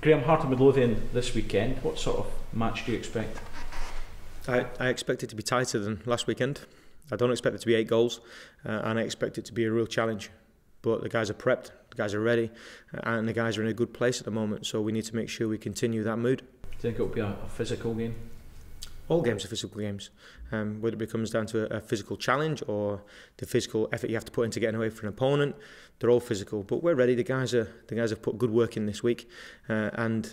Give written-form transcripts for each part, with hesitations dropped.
Graeme, Heart of Midlothian this weekend. What sort of match do you expect? I expect it to be tighter than last weekend. I don't expect it to be 8 goals, and I expect it to be a real challenge. But the guys are prepped, the guys are ready, and the guys are in a good place at the moment. So we need to make sure we continue that mood. Do you think it will be a physical game? All games are physical games. Whether it comes down to a physical challenge or the physical effort you have to put into getting away from an opponent, they're all physical. But we're ready. The guys have put good work in this week, and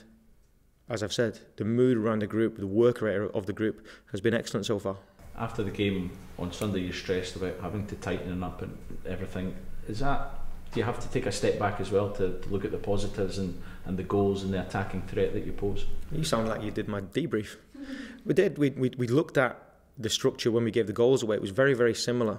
as I've said, the mood around the group, the work rate of the group has been excellent so far. After the game on Sunday, you're stressed about having to tighten up and everything. Do you have to take a step back as well to look at the positives and the goals and the attacking threat that you pose? You sound like you did my debrief. We did. We looked at the structure when we gave the goals away. It was very, very similar.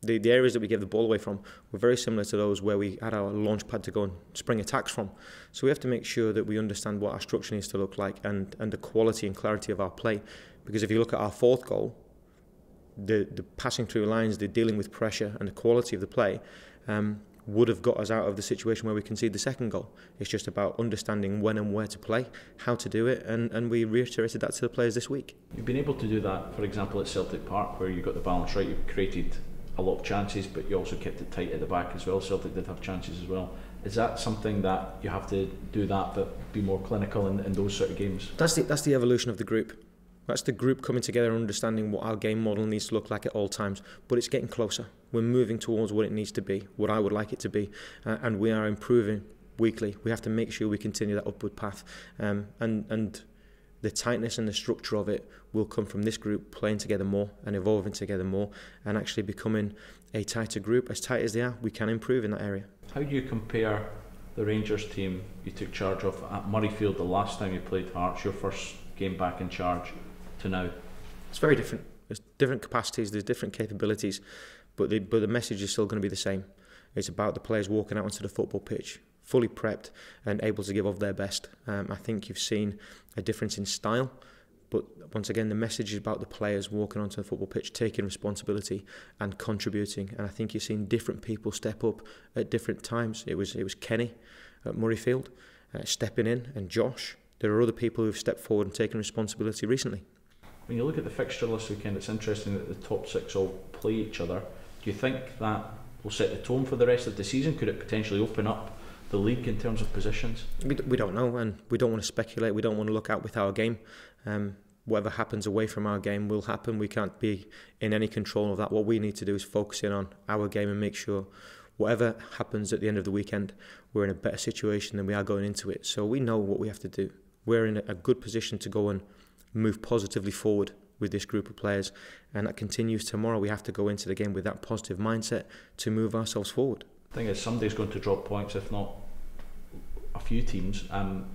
The areas that we gave the ball away from were very similar to those where we had our launch pad to go and spring attacks from. So we have to make sure that we understand what our structure needs to look like and the quality and clarity of our play. Because if you look at our 4th goal, the passing through lines, the dealing with pressure and the quality of the play would have got us out of the situation where we conceded the 2nd goal. It's just about understanding when and where to play, how to do it, and we reiterated that to the players this week. You've been able to do that, for example, at Celtic Park, where you got the balance right. You've created a lot of chances, but you also kept it tight at the back as well. Celtic did have chances as well. Is that something that you have to do that, but be more clinical in those sort of games? That's the evolution of the group. That's the group coming together and understanding what our game model needs to look like at all times. But it's getting closer. We're moving towards what it needs to be, what I would like it to be, and we are improving weekly. We have to make sure we continue that upward path, and the tightness and the structure of it will come from this group playing together more and evolving together more and actually becoming a tighter group. As tight as they are, we can improve in that area. How do you compare the Rangers team you took charge of at Murrayfield the last time you played Hearts, your first game back in charge, to now? It's very different. There's different capacities, there's different capabilities, but the message is still going to be the same. It's about the players walking out onto the football pitch, fully prepped and able to give of their best. I think you've seen a difference in style, but once again, the message is about the players walking onto the football pitch, taking responsibility and contributing. And I think you've seen different people step up at different times. It was Kenny at Murrayfield stepping in, and Josh. There are other people who've stepped forward and taken responsibility recently. When you look at the fixture list weekend, it's interesting that the top 6 all play each other. Do you think that will set the tone for the rest of the season? Could it potentially open up the league in terms of positions? We don't know, and we don't want to speculate. We don't want to look out with our game. Whatever happens away from our game will happen. We can't be in any control of that. What we need to do is focus in on our game and make sure whatever happens at the end of the weekend, we're in a better situation than we are going into it. So we know what we have to do. We're in a good position to go and move positively forward with this group of players, and that continues tomorrow. We have to go into the game with that positive mindset to move ourselves forward. The thing is, somebody's going to drop points, if not a few teams.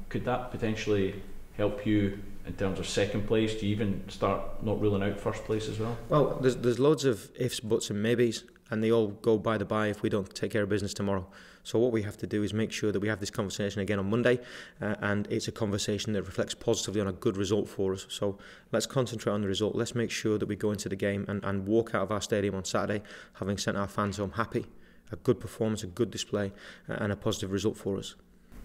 Could that potentially help you in terms of 2nd place? Do you even start not ruling out 1st place as well? Well, there's loads of ifs, buts and maybes, and they all go by the by if we don't take care of business tomorrow. So what we have to do is make sure that we have this conversation again on Monday, and it's a conversation that reflects positively on a good result for us. So let's concentrate on the result. Let's make sure that we go into the game and walk out of our stadium on Saturday having sent our fans home happy. A good performance, a good display, and a positive result for us.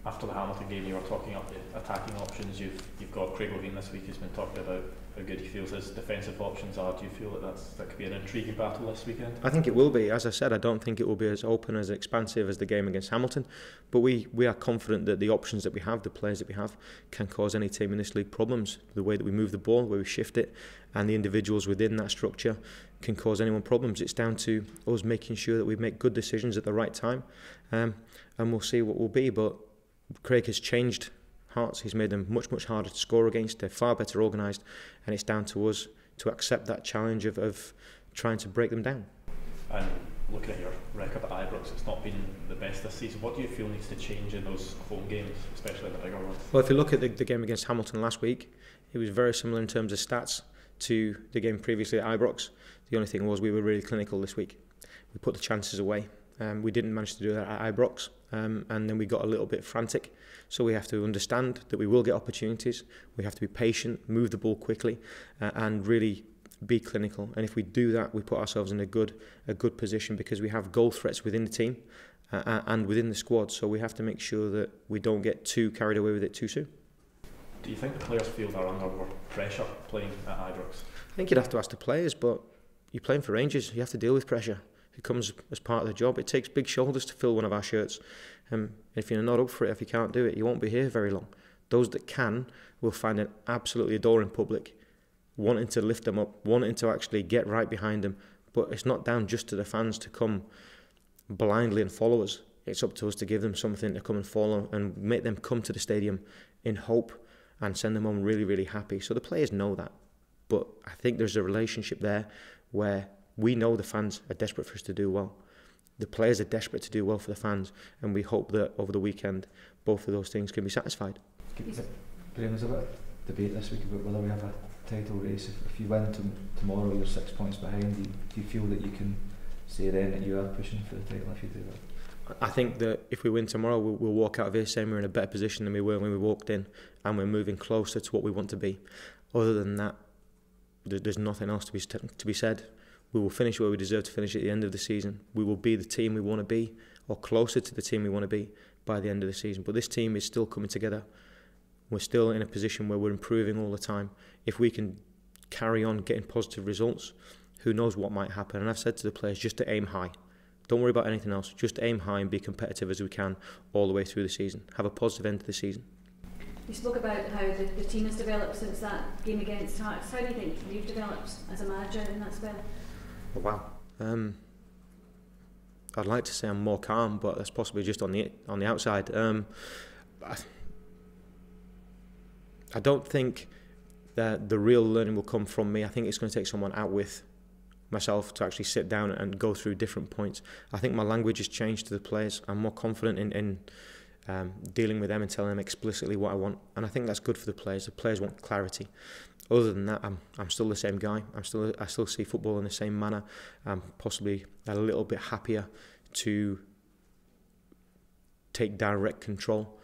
After the Hamilton game, you were talking up the attacking options. You've got Craig Levine this week who's been talking about how good he feels his defensive options are. Do you feel that could be an intriguing battle this weekend? I think it will be. As I said, I don't think it will be as open, as expansive as the game against Hamilton, but we are confident that the options that we have, the players that we have, can cause any team in this league problems. The way that we move the ball, the way we shift it, and the individuals within that structure can cause anyone problems. It's down to us making sure that we make good decisions at the right time, and we'll see what will be. But Craig has changed Hearts. He's made them much, much harder to score against. They're far better organised, and it's down to us to accept that challenge of trying to break them down. And looking at your record at Ibrox, it's not been the best this season. What do you feel needs to change in those home games, especially the bigger ones? Well, if you look at the game against Hamilton last week, it was very similar in terms of stats to the game previously at Ibrox. The only thing was we were really clinical this week. We put the chances away. We didn't manage to do that at Ibrox, and then we got a little bit frantic. So we have to understand that we will get opportunities. We have to be patient, move the ball quickly, and really be clinical. And if we do that, we put ourselves in a good position, because we have goal threats within the team, and within the squad. So we have to make sure that we don't get too carried away with it too soon. Do you think the players feel they're under more pressure playing at Ibrox? I think you'd have to ask the players, but you're playing for Rangers, you have to deal with pressure. It comes as part of the job. It takes big shoulders to fill one of our shirts. If you're not up for it, if you can't do it, you won't be here very long. Those that can will find an absolutely adoring public, wanting to lift them up, wanting to actually get right behind them. But it's not down just to the fans to come blindly and follow us. It's up to us to give them something to come and follow and make them come to the stadium in hope and send them home really, really happy. So the players know that. But I think there's a relationship there where we know the fans are desperate for us to do well. The players are desperate to do well for the fans, and we hope that over the weekend both of those things can be satisfied. Graeme, there's a bit of debate this week about whether we have a title race. If you win tomorrow, you're 6 points behind. Do you feel that you can say then that you are pushing for the title if you do that? I think that if we win tomorrow, we'll walk out of here saying we're in a better position than we were when we walked in, and we're moving closer to what we want to be. Other than that, there's nothing else to be said. We will finish where we deserve to finish at the end of the season. We will be the team we want to be, or closer to the team we want to be by the end of the season. But this team is still coming together. We're still in a position where we're improving all the time. If we can carry on getting positive results, who knows what might happen. And I've said to the players just to aim high. Don't worry about anything else. Just aim high and be competitive as we can all the way through the season. Have a positive end to the season. You spoke about how the team has developed since that game against Hearts. How do you think you've developed as a manager in that spell? Oh, wow. I'd like to say I'm more calm, but that's possibly just on the outside. I don't think that the real learning will come from me. I think it's going to take someone out with myself to actually sit down and go through different points. I think my language has changed to the players. I'm more confident in dealing with them and telling them explicitly what I want, and I think that's good for the players. The players want clarity. Other than that, I'm still the same guy. I still see football in the same manner. I'm possibly a little bit happier to take direct control.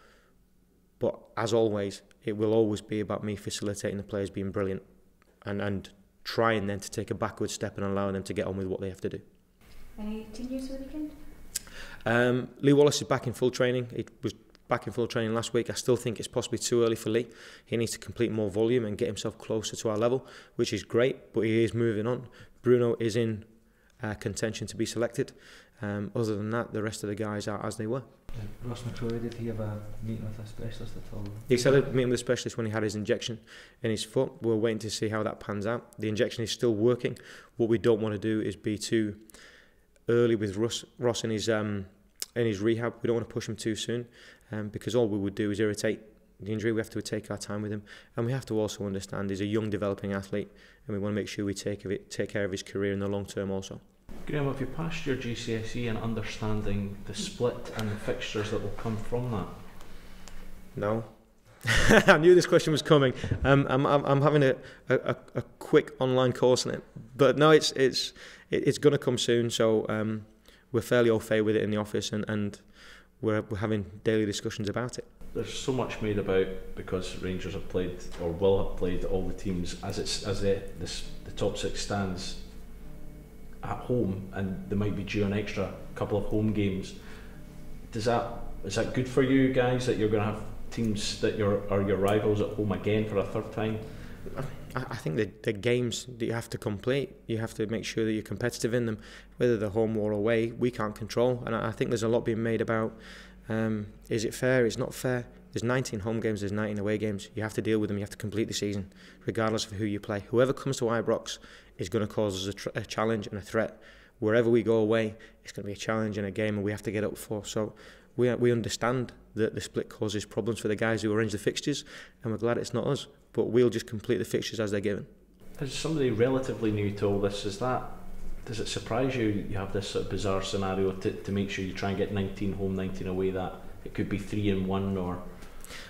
But as always, it will always be about me facilitating the players being brilliant and trying then to take a backward step and allowing them to get on with what they have to do. Any team news for the weekend? Lee Wallace is back in full training. He was back in full training last week. I still think it's possibly too early for Lee. He needs to complete more volume and get himself closer to our level, which is great, but he is moving on. Bruno is in contention to be selected. Other than that, the rest of the guys are as they were. Ross McCrory, did he have a meeting with a specialist at all? He had a meeting with a specialist when he had his injection in his foot. We're waiting to see how that pans out. The injection is still working. What we don't want to do is be too early with Ross in his rehab. We don't want to push him too soon, because all we would do is irritate the injury. We have to take our time with him, and we have to also understand he's a young developing athlete, and we want to make sure we take care of his career in the long term also. Graeme, have you passed your GCSE and understanding the split and the fixtures that will come from that? No. I knew this question was coming. I'm having a quick online course on it, but no, it's going to come soon. So we're fairly au fait with it in the office, and we're having daily discussions about it. There's so much made about, because Rangers have played or will have played all the teams as the top six stands at home, and they might be due an extra couple of home games. Is that good for you guys, that you're going to have teams that are your rivals at home again for a third time? I think the games that you have to complete, you have to make sure that you're competitive in them, whether they're home or away. We can't control, and I think there's a lot being made about is it fair, is not fair. There's 19 home games, there's 19 away games. You have to deal with them, you have to complete the season regardless of who you play. Whoever comes to Ibrox is going to cause us a challenge and a threat. Wherever we go away, it's going to be a challenge and a game, and we have to get up for. So we understand that the split causes problems for the guys who arrange the fixtures, and we're glad it's not us, but we'll just complete the fixtures as they're given. As somebody relatively new to all this, does it surprise you have this sort of bizarre scenario to make sure you try and get 19 home, 19 away, that it could be 3-1 or?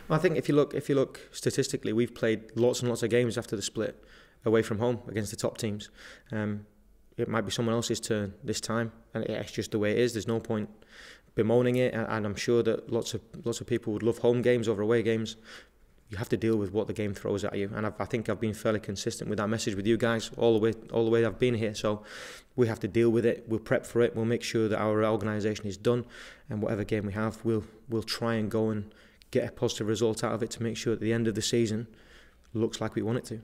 Well, I think if you look statistically, we've played lots and lots of games after the split away from home against the top teams. It might be someone else's turn this time, and it's just the way it is. There's no point bemoaning it, and I'm sure that lots of people would love home games over away games. you have to deal with what the game throws at you. And I think I've been fairly consistent with that message with you guys all the way I've been here. So we have to deal with it. We'll prep for it. We'll make sure that our organisation is done, and whatever game we have, we'll try and go and get a positive result out of it to make sure at the end of the season looks like we want it to.